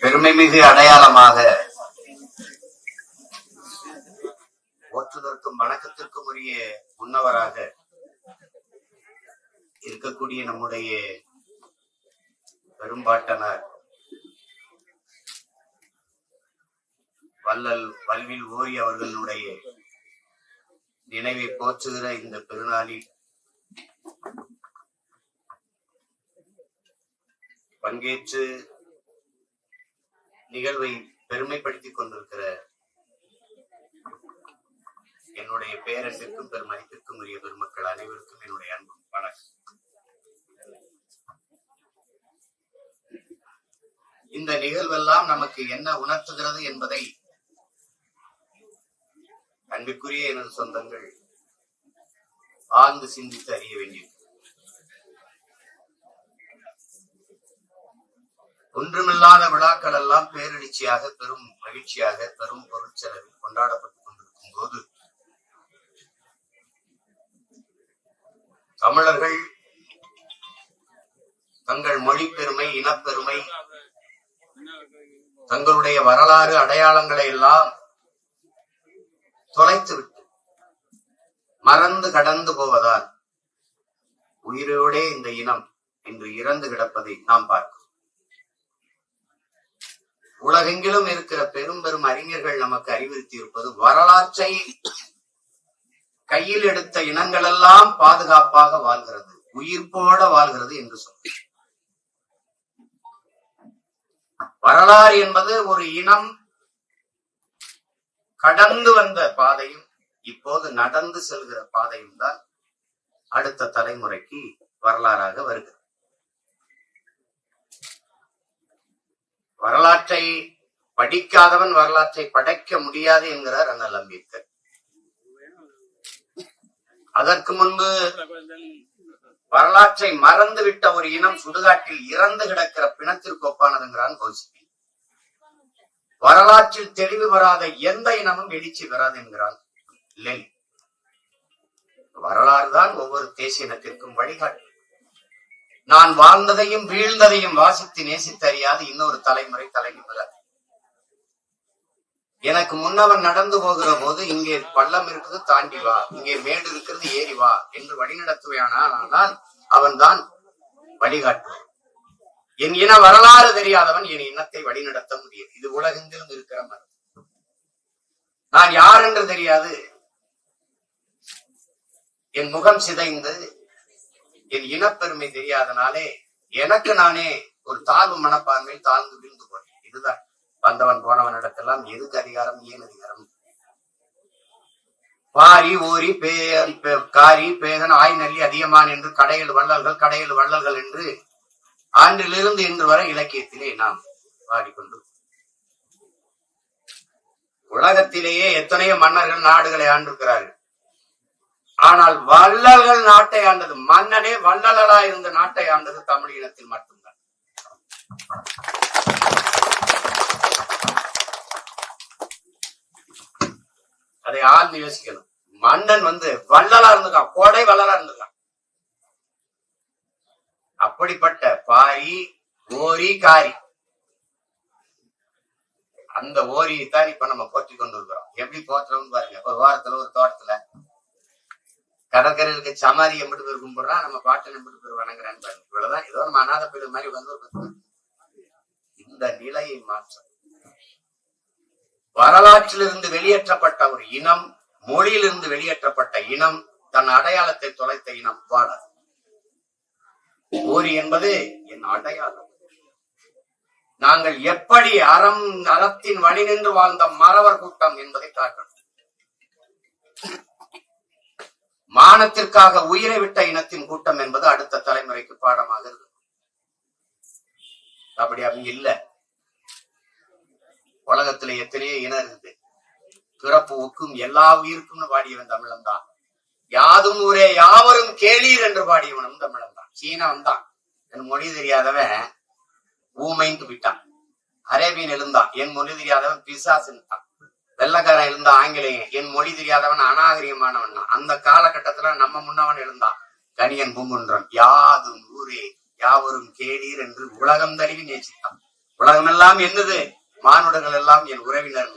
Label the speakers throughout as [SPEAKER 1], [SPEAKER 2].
[SPEAKER 1] பெருமை மிகு அடையாளமாக போற்றுதற்கும் வணக்கத்திற்கும் உரிய முன்னவராக இருக்கக்கூடிய நம்முடைய பெரும்பாட்டனார் வள்ளல் வல்வில் ஓரி அவர்களுடைய நினைவை போற்றுகிற இந்த பெருநாளில் பங்கேற்று நிகழ்வை பெருமைப்படுத்திக் கொண்டிருக்கிற என்னுடைய பேரன்பிற்கும் பெருமதிப்பிற்கும் உரிய பெருமக்கள் அனைவருக்கும் என்னுடைய அன்பும் வணக்கம். இந்த நிகழ்வெல்லாம் நமக்கு என்ன உணர்த்துகிறது என்பதை அன்பிற்குரிய எனது சொந்தங்கள் ஆழ்ந்து சிந்தித்து அறிய வேண்டியது. ஒன்றுமில்லாத விழாக்கள் எல்லாம் பேரெழுச்சியாக, பெரும் மகிழ்ச்சியாக, பெரும் பொருட்செலவில் கொண்டாடப்பட்டுக் கொண்டிருக்கும் போது தமிழர்கள் தங்கள் மொழி பெருமை, இனப்பெருமை, தங்களுடைய வரலாறு அடையாளங்களை எல்லாம் தொலைத்துவிட்டு மறந்து கடந்து போவதால் உயிரோடே இந்த இனம் இன்று இறந்து கிடப்பதை நாம் பார்க்கிறோம். உலகெங்கிலும் இருக்கிற பெரும் பெரும் அறிஞர்கள் நமக்கு அறிவுறுத்தி இருப்பது வரலாற்றை கையில் எடுத்த இனங்கள் எல்லாம் பாதுகாப்பாக வாழ்கிறது, உயிர்ப்போட வாழ்கிறது என்று சொல்ல. வரலாறு என்பது ஒரு இனம் கடந்து வந்த பாதையும் இப்போது நடந்து செல்கிற பாதையும் தான் அடுத்த தலைமுறைக்கு வரலாறாக வருகிறது. வரலாற்றை படிக்காதவன் வரலாற்றை படைக்க முடியாது என்கிறார் அண்ணல் அம்பேத்கர். அதற்கு முன்பு வரலாற்றை மறந்து விட்ட ஒரு இனம் சுடுகாட்டில் இறந்து கிடக்கிற பிணத்திற்கு ஒப்பானதுங்கிறான் கோசிப்பி. வரலாற்றில் தெளிவு வராத எந்த இனமும் எழுச்சி வராது என்கிறான் லெனின். வரலாறு தான் ஒவ்வொரு தேசிய இனத்திற்கும் வழிகாட்டு. நான் வாழ்ந்ததையும் வீழ்ந்ததையும் வாசித்து நேசித்தறியாது இன்னொரு தலைமுறை தலைநிமிராது. எனக்கு முன்னவன் நடந்து போகிற போது இங்கே பள்ளம் இருக்குது தாண்டி வா, இங்கே மேடு இருக்கிறது ஏறி வா என்று வழிநடத்துவானால் அவன் தான் வழிகாட்டுவான். என் இன வரலாறு தெரியாதவன் என் இனத்தை வழிநடத்த முடியாது. இது உலகெங்கிலும் இருக்கிற மரம். நான் யார் என்று தெரியாது, என் முகம் சிதைந்து என் இனப்பெருமை தெரியாதனாலே எனக்கு நானே ஒரு தாழ்வு மனப்பான்மையில் தாழ்ந்து விழுந்து போனேன். இதுதான் வந்தவன் போனவன் இடத்தெல்லாம் எதுக்கு அதிகாரம், ஏன் அதிகாரம்? பாரி ஓரி காரி பேகன் ஆய் நல்லி அதிகமான் என்று கடையில் வள்ளல்கள் என்று ஆண்டிலிருந்து இன்று வரை இலக்கியத்திலே நாம் பாடிக்கொண்டு, உலகத்திலேயே எத்தனையோ மன்னர்கள் நாடுகளை ஆண்டிருக்கிறார்கள். ஆனால் வள்ளல்கள் நாட்டை ஆண்டது, மன்னனே வள்ளலா இருந்த நாட்டை ஆண்டது தமிழ் இனத்தில் மட்டும்தான். அதை ஆழ்ந்து யோசிக்கணும். மன்னன் வள்ளலா இருந்திருக்கான், கோடை வள்ளலா இருந்திருக்கான். அப்படிப்பட்ட பாரி ஓரி காரி, அந்த ஓரியை தான் இப்ப நம்ம போற்றி கொண்டு இருக்கிறோம். எப்படி போற்றுறோம்னு பாருங்க. ஒரு வாரத்துல ஒரு தோட்டத்துல கடற்கரைகளுக்கு சமாதி எம்பிட்டு பேர் கும்பிடுறான், நம்ம பாட்டு எம்பிட்டு பேர் வணங்குறான்னு பாருங்க. இவ்வளவுதான். ஏதோ நம்ம அநாத பேர் மாதிரி இந்த நிலையை மாற்ற வரலாற்றிலிருந்து வெளியேற்றப்பட்ட ஒரு இனம், மொழியிலிருந்து வெளியேற்றப்பட்ட இனம், தன் அடையாளத்தை தொலைத்த இனம் வாழாது. ஓரி என்பது என் அடையாளம். நாங்கள் எப்படி அறத்தின் வழி நின்று வாழ்ந்த மறவர் கூட்டம் என்பதை காட்டணும். மானத்திற்காக உயிரை விட்ட இனத்தின் கூட்டம் என்பது அடுத்த தலைமுறைக்கு பாடமாக இருக்கு. அப்படி அவங்க இல்ல. உலகத்துல எத்தனையோ இனம் இருக்குது. பிறப்பு ஒக்கும் எல்லா உயிருக்கும் பாடியவன் தமிழன் தான். யாதும் ஊரே யாவரும் கேளீர் என்று பாடியவனும் தமிழன் தான். சீனவன் தான். என் மொழி தெரியாதவன் ஊமைந்து விட்டான். அரேபியன் எழுந்தான், என் மொழி தெரியாதவன் பிசாசுன்னுட்டான். வெள்ளக்காரன் எழுந்தா ஆங்கிலேயன், என் மொழி தெரியாதவன் அநாகரிகமானவன். அந்த காலகட்டத்துல நம்ம முன்னவன் எழுந்தான் கணியன் பூங்குன்றன். யாதும் ஊரே யாவரும் கேளீர் என்று உலகம் தழுவி நேசித்தான். உலகமெல்லாம் என்னது, மானுடர்கள் எல்லாம் என் உறவினர்.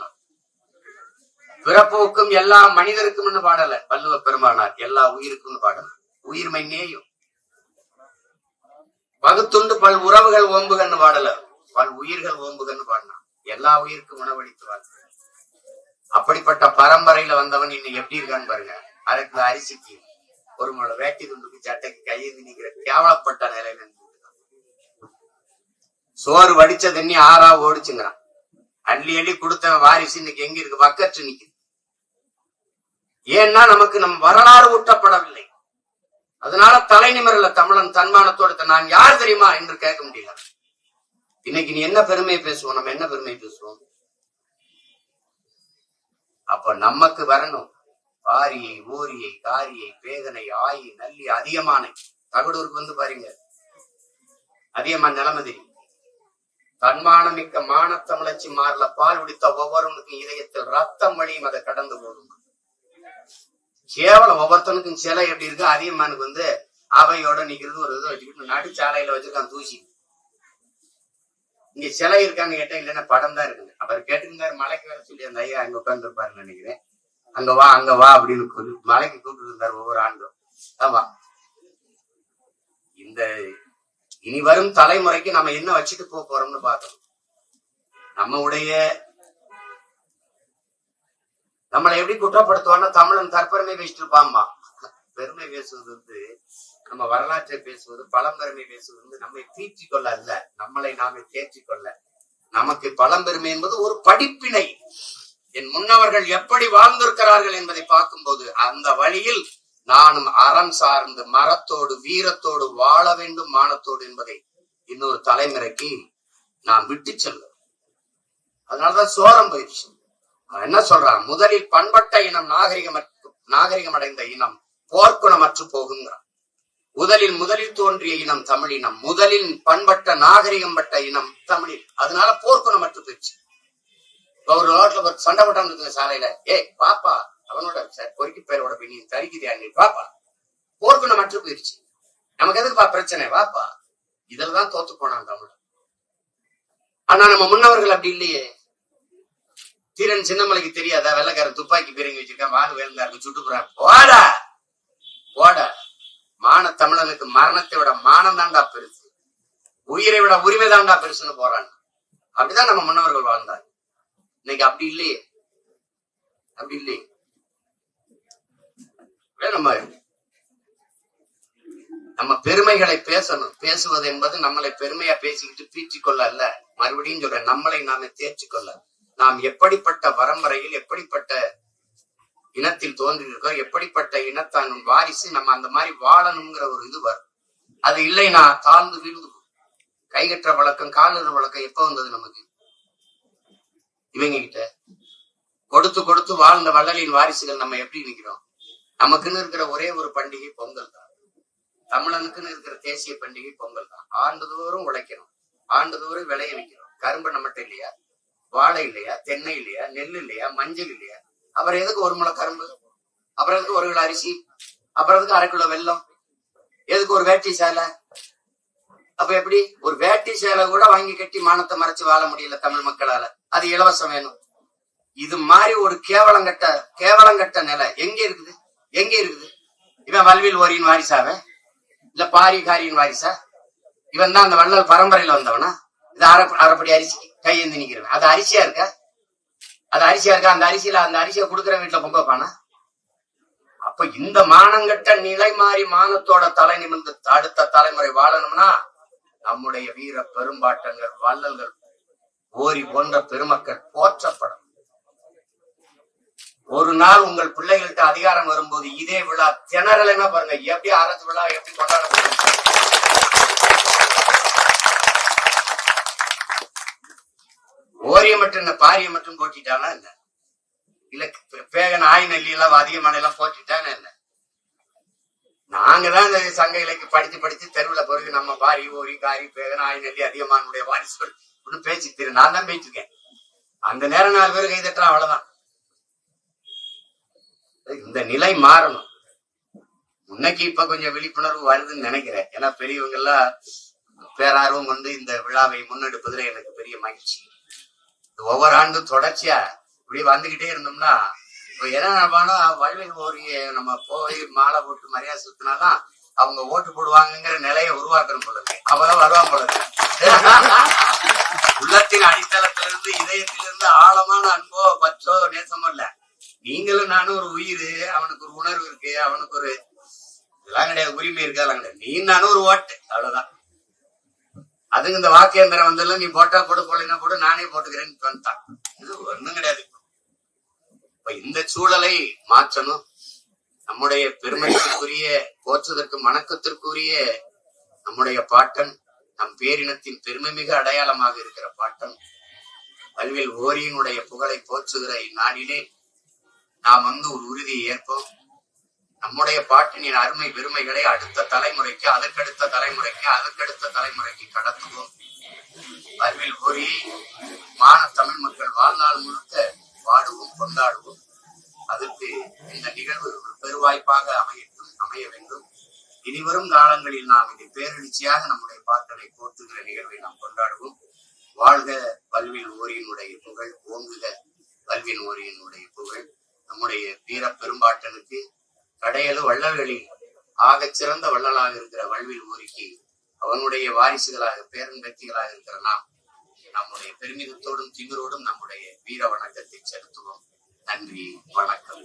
[SPEAKER 1] பிறப்புக்கும் எல்லா மனிதருக்கும் பாடல வள்ளுவ பெருமானார், எல்லா உயிருக்கும் பாடல. உயிர்மை நேயும் பகுத்துண்டு பல் உறவுகள் ஓம்புகன்னு பாடல, பல் உயிர்கள் ஓம்புகன்னு பாடினான். எல்லா உயிருக்கும் உணவளித்து வாழ். அப்படிப்பட்ட பரம்பரையில வந்தவன் இன்னும் எப்படி இருக்கான்னு பாருங்க. அதுக்கு அரிசிக்கு ஒரு முளை வேட்டி துண்டுக்கு சட்டைக்கு கையேந்தி நிக்கிற கேவலப்பட்ட நிலையில சோறு வடிச்ச தண்ணி ஆறா ஓடிச்சுங்கிறான். அள்ளி அள்ளி கொடுத்த வாரிசு இன்னைக்கு எங்க இருக்கு, பக்கத்து நிக்குது. ஏன்னா நமக்கு நம் வரலாறு ஊட்டப்படவில்லை. அதனால தலை நிமிரல தமிழன் தன்மானத்தோட நான் யார் தெரியுமா என்று கேட்க முடியல. இன்னைக்கு நீ என்ன பெருமை பேசுவோம், நம்ம என்ன பெருமை பேசுவோம்? அப்ப நமக்கு வரணும் பாரியை ஓரியை காரியை பேதனை ஆயி நல்லி அதிகமானை. தகடூருக்கு வந்து பாருங்க, அதிகமான நிலைமை தெரியும். தன்மானமிக்க மானத்தமிழச்சி மாறல பால் குடித்த ஒவ்வொருவனுக்கும் இதயத்தில் ரத்தம் வழியும் அதை கடந்து போகும். கேவலம் ஒவ்வொருத்தனுக்கும் சிலை எப்படி இருக்கு, அதிகமானுக்கு வந்து அவையோட நிக்கிறது ஒரு இதை வச்சுக்கிட்டு நடுச்சாலையில வச்சிருக்கான் தூசி. இங்க சிலை இருக்கான்னு கேட்டா இல்லைன்னா படம் தான் இருக்குங்க. அவர் கேட்டுருந்தாரு, மலைக்கு வேற சொல்லி அந்த ஐயா அங்க உட்கார்ந்து இருப்பாருன்னு நினைக்கிறேன். அங்க வா அப்படின்னு சொல்லி மலைக்கு கூப்பிட்டு இருந்தாரு ஒவ்வொரு ஆண்டும். ஆமா, இந்த இனி வரும் தலைமுறைக்கு நம்ம என்ன வச்சுட்டு போறோம்னு பார்த்தோம். நம்மளை எப்படி குற்றப்படுத்துவான்னா, தமிழன் தற்பெருமை பேசிட்டு இருப்பாம்பா. பெருமை பேசுவது வந்து நம்ம வரலாற்றை பேசுவது, பழம்பெருமை பேசுவது வந்து நம்மை தீர்த்தி கொள்ள அல்ல, நம்மளை நாமே தேர்ச்சி கொள்ள. நமக்கு பழம்பெருமை என்பது ஒரு படிப்பினை. என் முன்னவர்கள் எப்படி வாழ்ந்திருக்கிறார்கள் என்பதை பார்க்கும்போது அந்த வழியில் நானும் அறம் சார்ந்து மரத்தோடு வீரத்தோடு வாழ வேண்டும், மானத்தோடு என்பதை இன்னொரு தலைமுறைக்கு நாம் விட்டு செல்வோம். அதனாலதான் சோரம் பயிற்சி என்ன சொல்றான், முதலில் பண்பட்ட இனம் நாகரிகம் அடைந்த இனம் போர்க்குணமற்று போகுங்கிறான். முதலில் தோன்றிய இனம் தமிழினம், முதலில் பண்பட்ட நாகரிகம் பட்ட இனம் தமிழில். அதனால போர்க்குணமற்று போயிடுச்சு. ஒரு ரோட்ல ஒரு சண்டை போட்டான்னு இருக்குங்க சாலையில, பாப்பா அவனோட பொறுக்கி பேரோட பின்னி தரிக்குதியா நீ பாப்பா, போர்க்குணமற்று போயிடுச்சு. நமக்கு எதுக்குப்பா பிரச்சனை, வாப்பா. இதுலதான் தோத்து போனான் தமிழ். ஆனா நம்ம முன்னவர்கள் அப்படி இல்லையே. தீரன் சின்னமலைக்கு தெரியாதா, வெள்ளக்காரன் துப்பாக்கி பீரங்கி வச்சிருக்கான், வாழு வேலுந்தாருக்கு சுட்டுப்புறான், போட. மான தமிழனுக்கு மரணத்தை விட மானம் தாண்டா பெருசு, உயிரை விட உரிமை தாண்டா பெருசுன்னு போறான். அப்படிதான் நம்ம முன்னவர்கள் வாழ்ந்தாங்க. இன்னைக்கு அப்படி இல்லையே. நம்ம பெருமைகளை பேசணும். பேசுவது என்பது நம்மளை பெருமையா பேசிக்கிட்டு பீற்றிக் கொள்ள அல்ல. மறுபடியும் சொல்றேன், நம்மளை நாம தேர்ச்சி கொள்ள. நாம் எப்படிப்பட்ட பரம்பரையில் எப்படிப்பட்ட இனத்தில் தோன்றியிருக்கோம், எப்படிப்பட்ட இனத்தான் வாரிசு, நம்ம அந்த மாதிரி வாழணுங்கிற ஒரு இது வரும். அது இல்லைன்னா தாழ்ந்து வீழ்ந்து கைகற்ற வழக்கம் காலுற வழக்கம் எப்ப வந்தது நமக்கு? இவங்க கிட்ட கொடுத்து வாழ்ந்த வள்ளலின் வாரிசுகள் நம்ம எப்படி நிக்கிறோம்? நமக்குன்னு இருக்கிற ஒரே ஒரு பண்டிகை பொங்கல் தான். தமிழனுக்குன்னு இருக்கிற தேசிய பண்டிகை பொங்கல் தான். ஆண்டுதோறும் உழைக்கணும், ஆண்டுதோறும் விளைய வைக்கணும். கரும்பு நம்மகிட்ட இல்லையா, வாழை இல்லையா, தென்னை இல்லையா, நெல் இல்லையா, மஞ்சள் இல்லையா? அப்புறம் எதுக்கு ஒரு முளை கரும்பு, அப்புறம் எதுக்கு ஒரு கிலோ அரிசி, அப்புறம் எதுக்கு 1/2 கிலோ வெல்லம், எதுக்கு ஒரு வேட்டி சேலை? அப்ப எப்படி ஒரு வேட்டி சேலை கூட வாங்கி கட்டி மானத்தை மறைச்சு வாழ முடியல தமிழ் மக்களால? அது இலவசம் வேணும். இது மாதிரி ஒரு கேவலங்கட்ட நிலை எங்க இருக்குது? இவன் வல்வில் ஓரியின் வாரிசாவ இல்ல பாரிகாரியின் வாரிசா? இவன் தான் அந்த வள்ளல் பரம்பரையில வந்தவனா? இது அரைப்படி அரிசி கையேந்தி நிக்கிறவன். அது அரிசியா இருக்கா? அந்த அரிசியை கொடுக்குற வீட்டுல பொங்க வைப்பானா? அப்ப இந்த மானங்கட்ட நிலை மாறி மானத்தோட தலை நிமிர்ந்து அடுத்த தலைமுறை வாழணும்னா நம்முடைய வீர பெரும்பாட்டங்கள், வள்ளல்கள், ஓரி போன்ற பெருமக்கள் போற்றப்படும். ஒரு நாள் உங்கள் பிள்ளைகள்கிட்ட அதிகாரம் வரும்போது இதே விழா திணறலைன்னா பாருங்க, எப்படி அரசு விழா எப்படி கொண்டாட முடியும்? ஓரிய மட்டும் பாரிய மட்டும் போட்டிட்டானா என்ன? இல்ல பேகன் ஆய் நெல்லி எல்லாம் அதிகமான எல்லாம் போட்டிட்டானா என்ன? நாங்கதான் இந்த சங்க இலைக்கு படிச்சு தெருவுல பிறகு நம்ம பாரி ஓரி காரி பேகன் ஆய் நெல்லி அதிகமானுடைய வாரிசுகள் பேச்சு நான் தான் பேசிருக்கேன். அந்த நேரம் 4 பேர் கைதட்டா அவ்வளவுதான். இந்த நிலை மாறணும். முன்னைக்கு இப்ப கொஞ்சம் விழிப்புணர்வு வருதுன்னு நினைக்கிறேன். ஏன்னா பெரியவங்க எல்லாம் பேரார்வம் கொண்டு இந்த விழாவை முன்னெடுப்பதில் எனக்கு பெரிய மகிழ்ச்சி. ஒவ்வொரு ஆண்டும் தொடர்ச்சியா இப்படி வந்துகிட்டே இருந்தோம்னா இப்ப என்ன வல்வில் ஓரிய நம்ம போய் மாலை போட்டு மரியாதை செலுத்தினாதான் அவங்க ஓட்டு போடுவாங்கங்கிற நிலையை உருவாக்கணும் போல இருக்கு. அவதான் வருவாங்க போல இருக்கு. உள்ளத்தின் அடித்தளத்திலிருந்து இதயத்திலிருந்து ஆழமான அன்போ பற்றோ நேசமோ இல்ல. நீங்களும் நானும் ஒரு உயிர், அவனுக்கு ஒரு உணர்வு இருக்கு, அவனுக்கு ஒரு இதெல்லாம் கிடையாது, உரிமை இருக்கு, அதெல்லாம் கிடையாது. நீ நானும் ஒரு ஓட்டு, அவ்வளவுதான். அதுக்கு இந்த வாக்கேந்திரம் வந்தெல்லாம் நீ போட்டா போடு, போலினா போடு, நானே போட்டுக்கிறேன்னு வந்துட்டான். இது ஒண்ணும் கிடையாது. இப்ப இந்த சூழலை மாற்றணும். நம்முடைய பெருமைக்குரிய போற்றுவதற்கு வணக்கத்திற்குரிய நம்முடைய பாட்டன், நம் பேரினத்தின் பெருமை மிக அடையாளமாக இருக்கிற பாட்டன் வல்வில் ஓரியினுடைய புகழை போற்றுகிற இந்நாளிலே நாம் ஒரு உறுதியை ஏற்போம். நம்முடைய பாட்டினின் அருமை பெருமைகளை அடுத்த தலைமுறைக்கு, அதற்கடுத்த தலைமுறைக்கு, அதற்கடுத்த தலைமுறைக்கு கடத்துவோம். வல்வில் ஓரி மான தமிழ் மக்கள் வாழ்நாள் முழுக்க வாடுவோம், கொண்டாடுவோம். அதற்கு இந்த நிகழ்வு ஒரு பெருவாய்ப்பாக அமைய வேண்டும். இனிவரும் காலங்களில் நாம் இதை பேரெழுச்சியாக நம்முடைய பாட்டனை போற்றுகிற நிகழ்வை நாம் கொண்டாடுவோம். வாழ்க வல்வில் ஓரியினுடைய புகழ், ஓங்குக வல்வின் ஓரியினுடைய புகழ். நம்முடைய வீர பெரும்பாட்டனுக்கு கடையலு வள்ளல்களில் ஆகச் சிறந்த வள்ளலாக இருக்கிற வல்வில் ஓரிக்கு அவனுடைய வாரிசுகளாக பேரன்பத்திகளாக இருக்கிற நாம் நம்முடைய பெருமிதத்தோடும் திமிரோடும் நம்முடைய வீர வணக்கத்தை செலுத்துவோம். நன்றி, வணக்கம்.